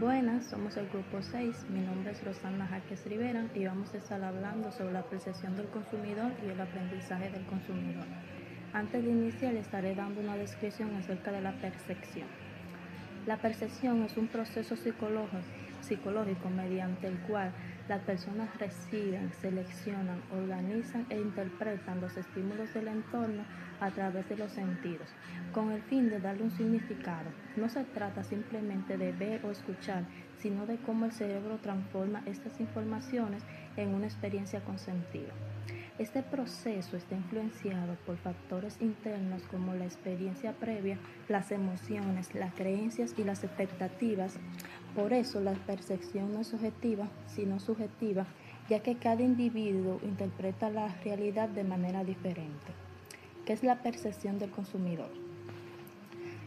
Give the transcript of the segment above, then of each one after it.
Buenas, somos el grupo 6. Mi nombre es Rosana Jaques Rivera y vamos a estar hablando sobre la percepción del consumidor y el aprendizaje del consumidor. Antes de iniciar, estaré dando una descripción acerca de la percepción. La percepción es un proceso psicológico mediante el cual las personas reciben, seleccionan, organizan e interpretan los estímulos del entorno a través de los sentidos, con el fin de darle un significado. No se trata simplemente de ver o escuchar, sino de cómo el cerebro transforma estas informaciones en una experiencia con sentido. Este proceso está influenciado por factores internos como la experiencia previa, las emociones, las creencias y las expectativas. Por eso la percepción no es objetiva, sino subjetiva, ya que cada individuo interpreta la realidad de manera diferente. ¿Qué es la percepción del consumidor?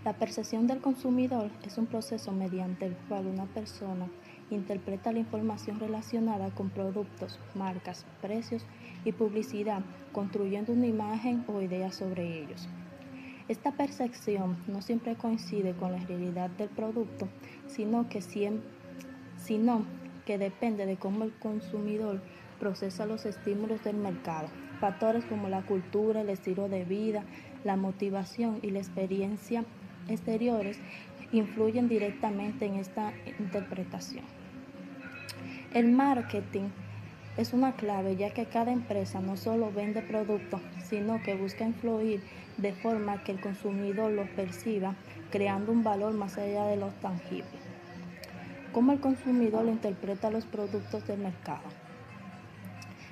La percepción del consumidor es un proceso mediante el cual una persona interpreta la información relacionada con productos, marcas, precios y publicidad, construyendo una imagen o idea sobre ellos. Esta percepción no siempre coincide con la realidad del producto, sino que depende de cómo el consumidor procesa los estímulos del mercado. Factores como la cultura, el estilo de vida, la motivación y la experiencia exteriores influyen directamente en esta interpretación. El marketing es una clave, ya que cada empresa no solo vende productos, sino que busca influir de forma que el consumidor los perciba, creando un valor más allá de lo tangible. ¿Cómo el consumidor interpreta los productos del mercado?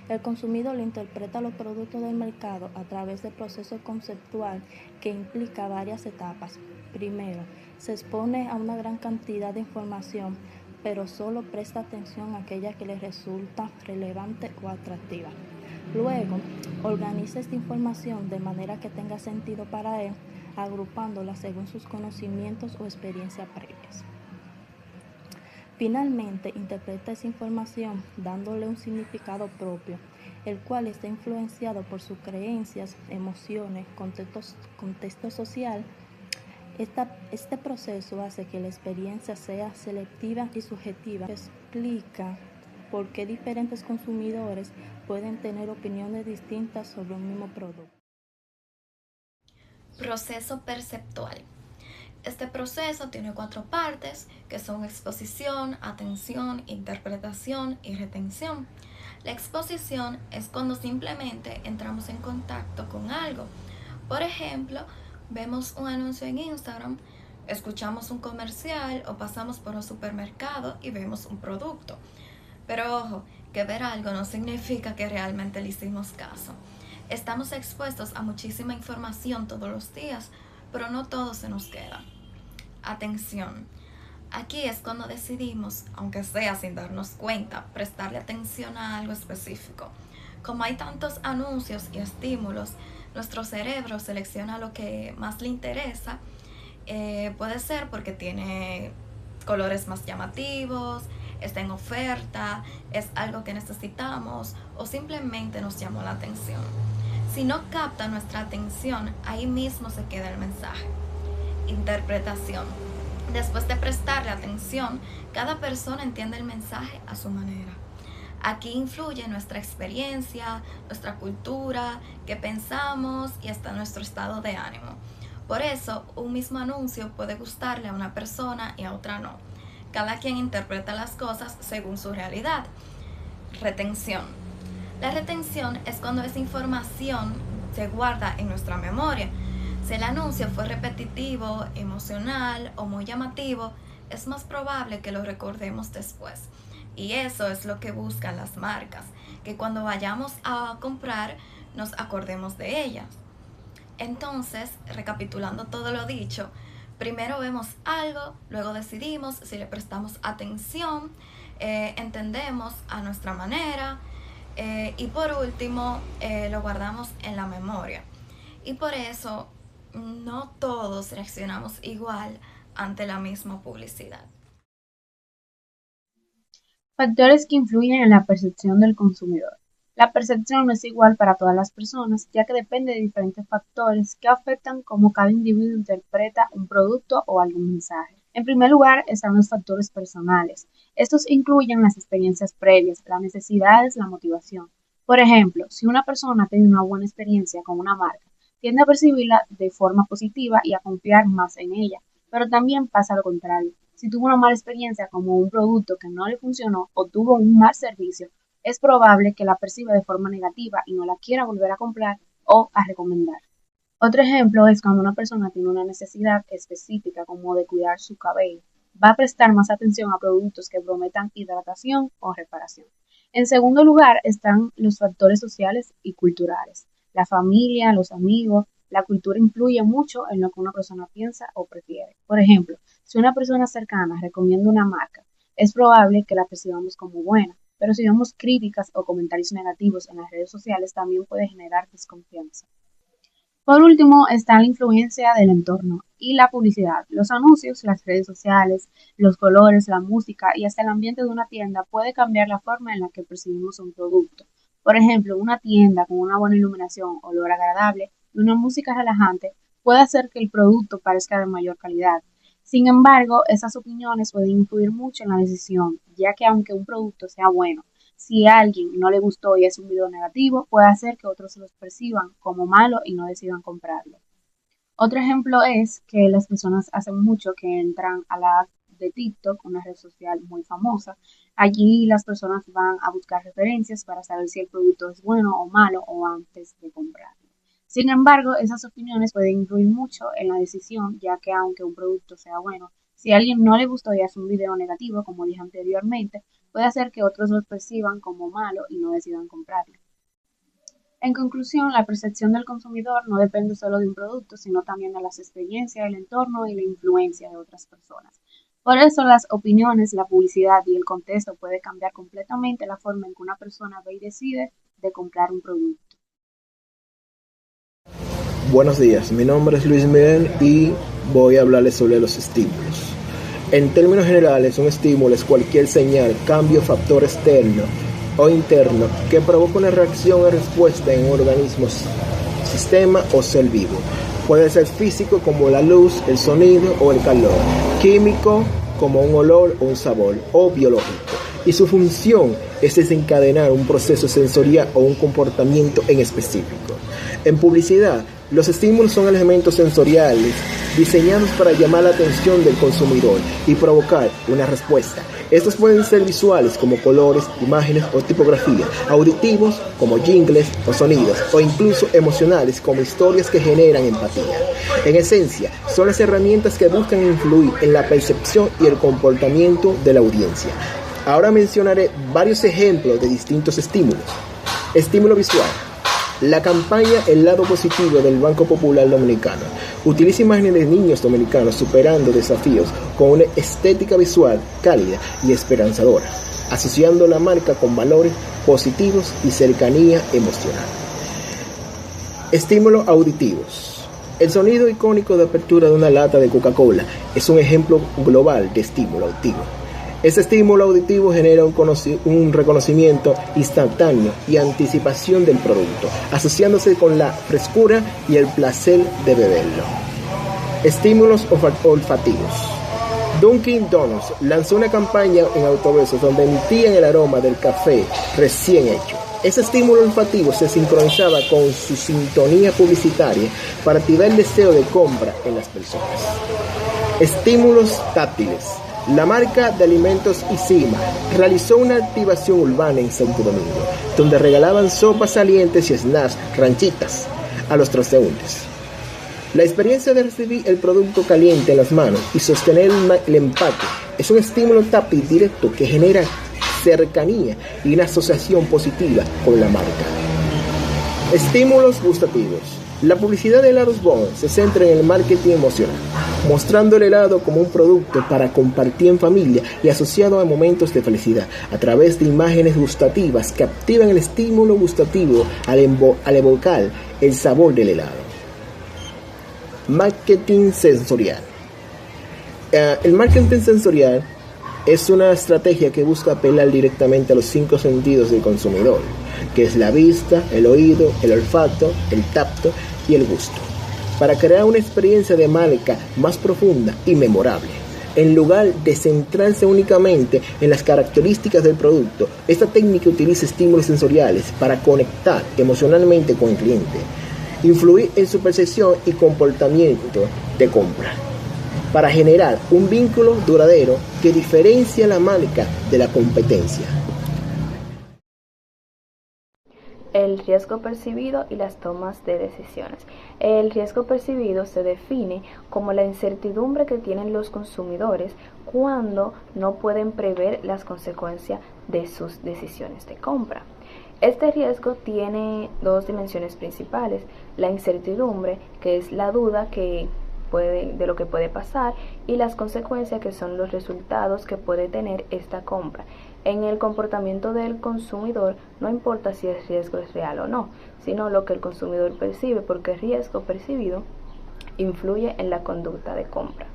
El consumidor interpreta los productos del mercado a través del proceso conceptual que implica varias etapas. Primero, se expone a una gran cantidad de información, pero solo presta atención a aquella que le resulta relevante o atractiva. Luego, organiza esta información de manera que tenga sentido para él, agrupándola según sus conocimientos o experiencias previas. Finalmente, interpreta esa información dándole un significado propio, el cual está influenciado por sus creencias, emociones, contexto social. Este proceso hace que la experiencia sea selectiva y subjetiva. Explica por qué diferentes consumidores pueden tener opiniones distintas sobre un mismo producto. Proceso perceptual. Este proceso tiene 4 partes, que son exposición, atención, interpretación y retención. La exposición es cuando simplemente entramos en contacto con algo. Por ejemplo, vemos un anuncio en Instagram, escuchamos un comercial o pasamos por un supermercado y vemos un producto. Pero ojo, que ver algo no significa que realmente le hicimos caso. Estamos expuestos a muchísima información todos los días, pero no todo se nos queda. Atención. Aquí es cuando decidimos, aunque sea sin darnos cuenta, prestarle atención a algo específico. Como hay tantos anuncios y estímulos, nuestro cerebro selecciona lo que más le interesa. Puede ser porque tiene colores más llamativos, está en oferta, es algo que necesitamos o simplemente nos llamó la atención. Si no capta nuestra atención, ahí mismo se queda el mensaje. Interpretación. Después de prestarle atención, cada persona entiende el mensaje a su manera. Aquí influye nuestra experiencia, nuestra cultura, qué pensamos y hasta nuestro estado de ánimo. Por eso, un mismo anuncio puede gustarle a una persona y a otra no. Cada quien interpreta las cosas según su realidad. Retención. La retención es cuando esa información se guarda en nuestra memoria. Si el anuncio fue repetitivo, emocional o muy llamativo, es más probable que lo recordemos después. Y eso es lo que buscan las marcas, que cuando vayamos a comprar nos acordemos de ellas. Entonces, recapitulando todo lo dicho, primero vemos algo, luego decidimos si le prestamos atención, entendemos a nuestra manera y por último lo guardamos en la memoria. Y por eso no todos reaccionamos igual ante la misma publicidad. Factores que influyen en la percepción del consumidor. La percepción no es igual para todas las personas, ya que depende de diferentes factores que afectan cómo cada individuo interpreta un producto o algún mensaje. En primer lugar están los factores personales. Estos incluyen las experiencias previas, las necesidades, la motivación. Por ejemplo, si una persona tiene una buena experiencia con una marca, tiende a percibirla de forma positiva y a confiar más en ella. Pero también pasa lo contrario. Si tuvo una mala experiencia con un producto que no le funcionó o tuvo un mal servicio, es probable que la perciba de forma negativa y no la quiera volver a comprar o a recomendar. Otro ejemplo es cuando una persona tiene una necesidad específica como de cuidar su cabello. Va a prestar más atención a productos que prometan hidratación o reparación. En segundo lugar están los factores sociales y culturales. La familia, los amigos, la cultura influye mucho en lo que una persona piensa o prefiere. Por ejemplo, si una persona cercana recomienda una marca, es probable que la percibamos como buena, pero si vemos críticas o comentarios negativos en las redes sociales también puede generar desconfianza. Por último, está la influencia del entorno y la publicidad. Los anuncios, las redes sociales, los colores, la música y hasta el ambiente de una tienda puede cambiar la forma en la que percibimos un producto. Por ejemplo, una tienda con una buena iluminación, olor agradable y una música relajante puede hacer que el producto parezca de mayor calidad. Sin embargo, esas opiniones pueden influir mucho en la decisión, ya que aunque un producto sea bueno, si a alguien no le gustó y es un video negativo, puede hacer que otros los perciban como malo y no decidan comprarlo. Otro ejemplo es que las personas hacen mucho que entran a la app de TikTok, una red social muy famosa. Allí las personas van a buscar referencias para saber si el producto es bueno o malo o antes de comprarlo. Sin embargo, esas opiniones pueden influir mucho en la decisión, ya que aunque un producto sea bueno, si a alguien no le gustó y hace un video negativo, como dije anteriormente, puede hacer que otros lo perciban como malo y no decidan comprarlo. En conclusión, la percepción del consumidor no depende solo de un producto, sino también de las experiencias, el entorno y la influencia de otras personas. Por eso las opiniones, la publicidad y el contexto pueden cambiar completamente la forma en que una persona ve y decide de comprar un producto. Buenos días, mi nombre es Luis Miguel y voy a hablarles sobre los estímulos. En términos generales, un estímulo es cualquier señal, cambio, factor externo o interno que provoca una reacción o respuesta en un organismo, sistema o ser vivo. Puede ser físico como la luz, el sonido o el calor, químico como un olor o un sabor, o biológico. Y su función es desencadenar un proceso sensorial o un comportamiento en específico. En publicidad, los estímulos son elementos sensoriales diseñados para llamar la atención del consumidor y provocar una respuesta. Estos pueden ser visuales como colores, imágenes o tipografía, auditivos como jingles o sonidos, o incluso emocionales como historias que generan empatía. En esencia, son las herramientas que buscan influir en la percepción y el comportamiento de la audiencia. Ahora mencionaré varios ejemplos de distintos estímulos. Estímulo visual. La campaña El lado positivo del Banco Popular Dominicano utiliza imágenes de niños dominicanos superando desafíos con una estética visual cálida y esperanzadora, asociando la marca con valores positivos y cercanía emocional. Estímulos auditivos. El sonido icónico de apertura de una lata de Coca-Cola es un ejemplo global de estímulo auditivo. Este estímulo auditivo genera un reconocimiento instantáneo y anticipación del producto, asociándose con la frescura y el placer de beberlo. Estímulos olfativos. Dunkin' Donuts lanzó una campaña en autobuses donde emitían el aroma del café recién hecho. Ese estímulo olfativo se sincronizaba con su sintonía publicitaria para activar el deseo de compra en las personas. Estímulos táctiles. La marca de alimentos Isima realizó una activación urbana en Santo Domingo, donde regalaban sopas salientes y snacks ranchitas a los transeúntes. La experiencia de recibir el producto caliente en las manos y sostener el empaque es un estímulo táctil directo que genera cercanía y una asociación positiva con la marca. Estímulos gustativos. La publicidad de helados Bon se centra en el marketing emocional, mostrando el helado como un producto para compartir en familia y asociado a momentos de felicidad, a través de imágenes gustativas que activan el estímulo gustativo al evocar el sabor del helado. Marketing sensorial. El marketing sensorial es una estrategia que busca apelar directamente a los 5 sentidos del consumidor, que es la vista, el oído, el olfato, el tacto y el gusto, para crear una experiencia de marca más profunda y memorable. En lugar de centrarse únicamente en las características del producto, esta técnica utiliza estímulos sensoriales para conectar emocionalmente con el cliente, influir en su percepción y comportamiento de compra, para generar un vínculo duradero que diferencia la marca de la competencia. El riesgo percibido y las tomas de decisiones. El riesgo percibido se define como la incertidumbre que tienen los consumidores cuando no pueden prever las consecuencias de sus decisiones de compra. Este riesgo tiene dos dimensiones principales: la incertidumbre, que es la duda de lo que puede pasar, y las consecuencias, que son los resultados que puede tener esta compra. En el comportamiento del consumidor no importa si el riesgo es real o no, sino lo que el consumidor percibe, porque el riesgo percibido influye en la conducta de compra.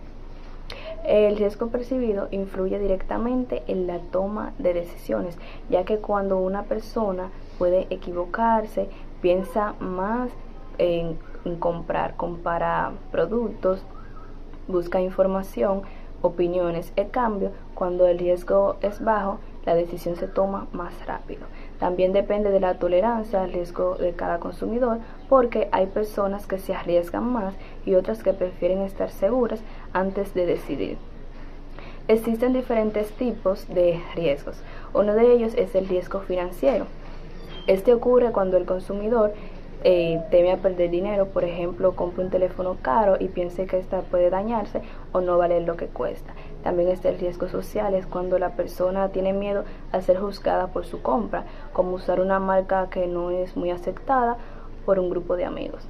El riesgo percibido influye directamente en la toma de decisiones, ya que cuando una persona puede equivocarse, piensa más en comprar, compara productos, busca información, opiniones. En cambio, cuando el riesgo es bajo, la decisión se toma más rápido. También depende de la tolerancia al riesgo de cada consumidor, porque hay personas que se arriesgan más y otras que prefieren estar seguras antes de decidir. Existen diferentes tipos de riesgos. Uno de ellos es el riesgo financiero. Este ocurre cuando el consumidor teme a perder dinero. Por ejemplo, compra un teléfono caro y piensa que esta puede dañarse o no valer lo que cuesta. También está el riesgo social, es cuando la persona tiene miedo a ser juzgada por su compra, como usar una marca que no es muy aceptada por un grupo de amigos.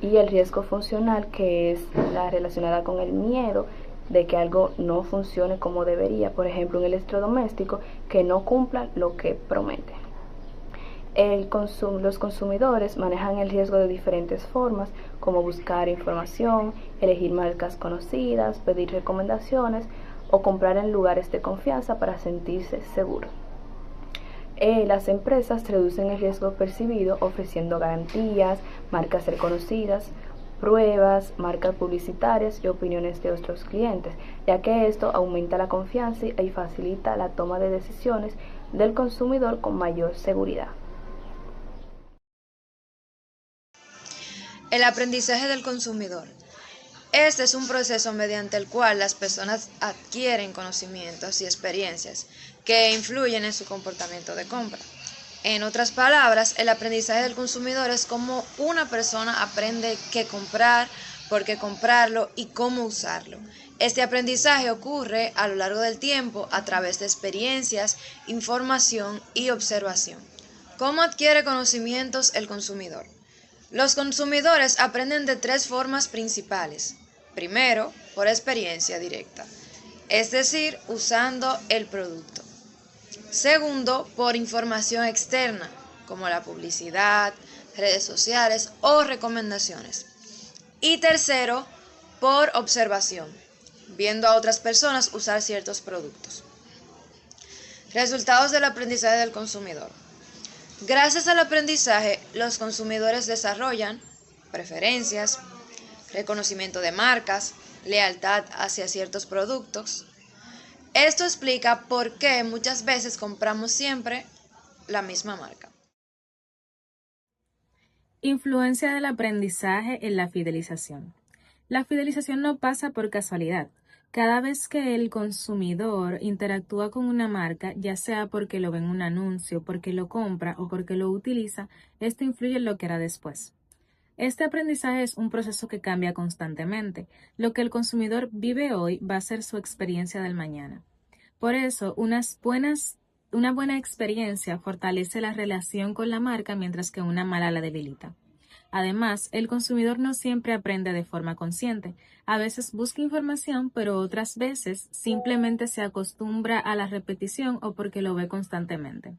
Y el riesgo funcional, que es la relacionada con el miedo de que algo no funcione como debería, por ejemplo un electrodoméstico que no cumpla lo que promete. Los consumidores manejan el riesgo de diferentes formas, como buscar información, elegir marcas conocidas, pedir recomendaciones o comprar en lugares de confianza para sentirse seguros. Las empresas reducen el riesgo percibido ofreciendo garantías, marcas reconocidas, pruebas, marcas publicitarias y opiniones de otros clientes, ya que esto aumenta la confianza y facilita la toma de decisiones del consumidor con mayor seguridad. El aprendizaje del consumidor. Este es un proceso mediante el cual las personas adquieren conocimientos y experiencias que influyen en su comportamiento de compra. En otras palabras, el aprendizaje del consumidor es cómo una persona aprende qué comprar, por qué comprarlo y cómo usarlo. Este aprendizaje ocurre a lo largo del tiempo a través de experiencias, información y observación. ¿Cómo adquiere conocimientos el consumidor? Los consumidores aprenden de tres formas principales. Primero, por experiencia directa, es decir, usando el producto. Segundo, por información externa, como la publicidad, redes sociales o recomendaciones. Y tercero, por observación, viendo a otras personas usar ciertos productos. Resultados del aprendizaje del consumidor. Gracias al aprendizaje, los consumidores desarrollan preferencias, reconocimiento de marcas, lealtad hacia ciertos productos. Esto explica por qué muchas veces compramos siempre la misma marca. Influencia del aprendizaje en la fidelización. La fidelización no pasa por casualidad. Cada vez que el consumidor interactúa con una marca, ya sea porque lo ve en un anuncio, porque lo compra o porque lo utiliza, esto influye en lo que hará después. Este aprendizaje es un proceso que cambia constantemente. Lo que el consumidor vive hoy va a ser su experiencia del mañana. Por eso, una buena experiencia fortalece la relación con la marca, mientras que una mala la debilita. Además, el consumidor no siempre aprende de forma consciente. A veces busca información, pero otras veces simplemente se acostumbra a la repetición o porque lo ve constantemente.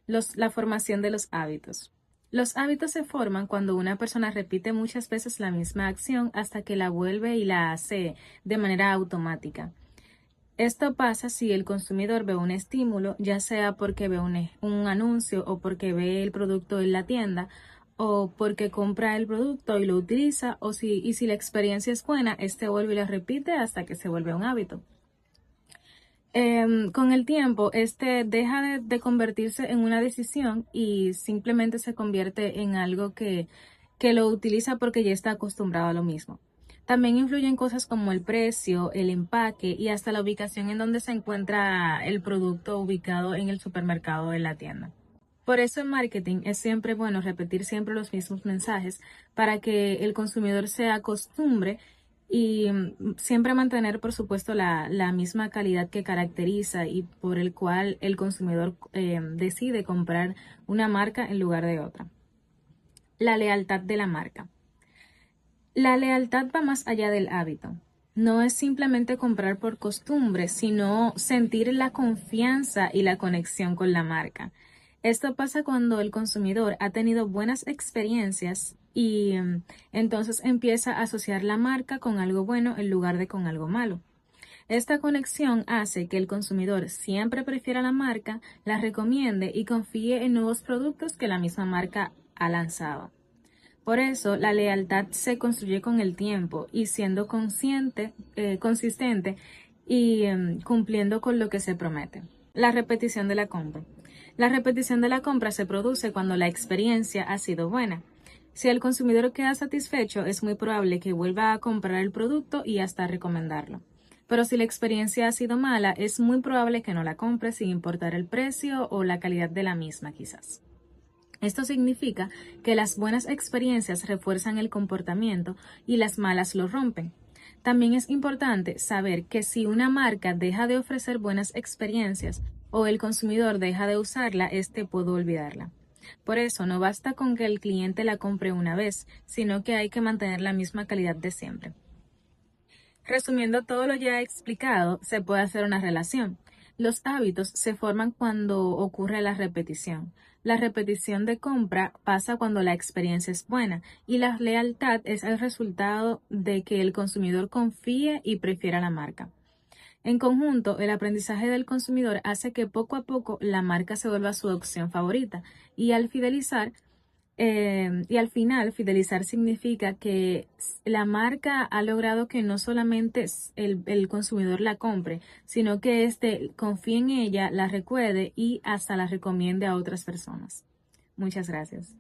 La formación de los hábitos. Los hábitos se forman cuando una persona repite muchas veces la misma acción hasta que la vuelve y la hace de manera automática. Esto pasa si el consumidor ve un estímulo, ya sea porque ve un anuncio o porque ve el producto en la tienda, o porque compra el producto y lo utiliza, y si la experiencia es buena, vuelve y lo repite hasta que se vuelve un hábito. Con el tiempo, deja de convertirse en una decisión y simplemente se convierte en algo que lo utiliza porque ya está acostumbrado a lo mismo. También influyen cosas como el precio, el empaque y hasta la ubicación en donde se encuentra el producto ubicado en el supermercado o en la tienda. Por eso en marketing es siempre bueno repetir siempre los mismos mensajes para que el consumidor se acostumbre y siempre mantener, por supuesto, la misma calidad que caracteriza y por el cual el consumidor decide comprar una marca en lugar de otra. La lealtad de la marca. La lealtad va más allá del hábito. No es simplemente comprar por costumbre, sino sentir la confianza y la conexión con la marca. Esto pasa cuando el consumidor ha tenido buenas experiencias y entonces empieza a asociar la marca con algo bueno en lugar de con algo malo. Esta conexión hace que el consumidor siempre prefiera la marca, la recomiende y confíe en nuevos productos que la misma marca ha lanzado. Por eso, la lealtad se construye con el tiempo y siendo consistente y cumpliendo con lo que se promete. La repetición de la compra. La repetición de la compra se produce cuando la experiencia ha sido buena. Si el consumidor queda satisfecho, es muy probable que vuelva a comprar el producto y hasta recomendarlo. Pero si la experiencia ha sido mala, es muy probable que no la compre sin importar el precio o la calidad de la misma, quizás. Esto significa que las buenas experiencias refuerzan el comportamiento y las malas lo rompen. También es importante saber que si una marca deja de ofrecer buenas experiencias o el consumidor deja de usarla, puede olvidarla. Por eso no basta con que el cliente la compre una vez, sino que hay que mantener la misma calidad de siempre. Resumiendo todo lo ya explicado, se puede hacer una relación. Los hábitos se forman cuando ocurre la repetición. La repetición de compra pasa cuando la experiencia es buena y la lealtad es el resultado de que el consumidor confíe y prefiera la marca. En conjunto, el aprendizaje del consumidor hace que poco a poco la marca se vuelva su opción favorita y al final, fidelizar significa que la marca ha logrado que no solamente el consumidor la compre, sino que confíe en ella, la recuerde y hasta la recomiende a otras personas. Muchas gracias.